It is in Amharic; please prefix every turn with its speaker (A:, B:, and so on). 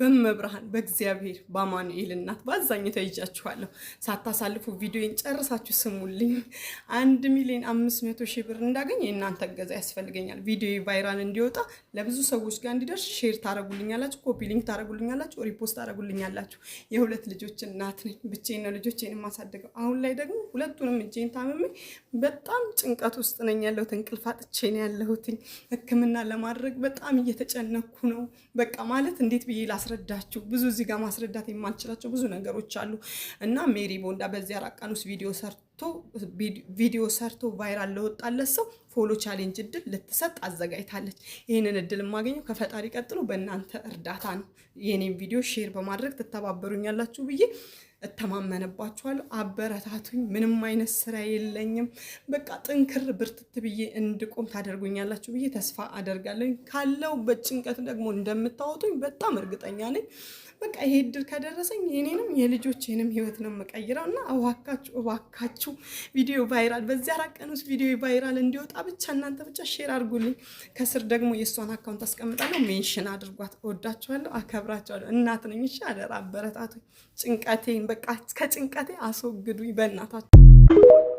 A: በመብርሃን በእግዚአብሔር በአማኑኤል እናት ባዛኝታ ይጃችኋለሁ። ሳታሳልፉ ቪዲዮን ጨርሳችሁ ስሙልኝ። 1,500,000 ብር እንዳገኝ የእናንተ እገዛ ያስፈልገኛል። ቪዲዮ ቫይራል እንዲወጣ ለብዙ ሰዎች ጋር እንዲደርስ ሼር ታረጉልኛላችሁ፣ ኮፒ ሊንክ ታረጉልኛላችሁ፣ ሪፖስት ታረጉልኛላችሁ። የሁለት ልጆች እናት ነኝ። ብቻዬን ነው ልጆቼን የማሳደገው። አሁን ላይ ደግሞ ሁለቱንም እጄን ታምሜ በጣም ጭንቀት ውስጥ ነኝ ያለሁት። እንቅልፍ አጥቼ ነው ያለሁት። ሕክምና ለማድረግ በጣም እየተጨነኩ ነው። በቃ ማለት እንዴት ብዬ ላስረዳችሁ? ብዙ እዚህ ጋር ማስረዳት የማልችላቸው ብዙ ነገሮች አሉ እና ሜሪ ቦንዳ በዚህ 4 ቀን ውስጥ ቪዲዮ ሰርቶ ቫይራል ለወጣለት ሰው ፎሎ ቻሌንጅ እድል ልትሰጥ አዘጋጅታለች። ይህንን እድል የማገኘው ከፈጣሪ ቀጥሎ በእናንተ እርዳታ ነው። የኔን ቪዲዮ ሼር በማድረግ ትተባበሩኛላችሁ ብዬ እተማመነባችኋለሁ። አበረታቱኝ። ምንም አይነት ስራ የለኝም። በቃ ጥንክር ብርትት ብዬ እንድቆም ታደርጉኛላችሁ ብዬ ተስፋ አደርጋለሁ። ካለው በጭንቀት ደግሞ እንደምታወጡኝ በጣም እርግጠኛ ነኝ። በቃ ይሄ እድል ከደረሰኝ የኔንም የልጆቼንም ህይወት ነው የምቀይረው እና እባካችሁ ቪዲዮ ቫይራል በዚህ 4 ቀን ውስጥ ቪዲዮ ቫይራል እንዲወጣ ብቻ እናንተ ብቻ ሼር አድርጉልኝ። ከስር ደግሞ የእሷን አካውንት አስቀምጣለሁ። ሜንሽን አድርጓት። እወዳችኋለሁ፣ አከብራችኋለሁ። እናት ነኝ። እሺ፣ አደራ አበረታቱኝ። ጭንቀቴን በቃ ከጭንቀቴ አስወግዱኝ በእናታችሁ።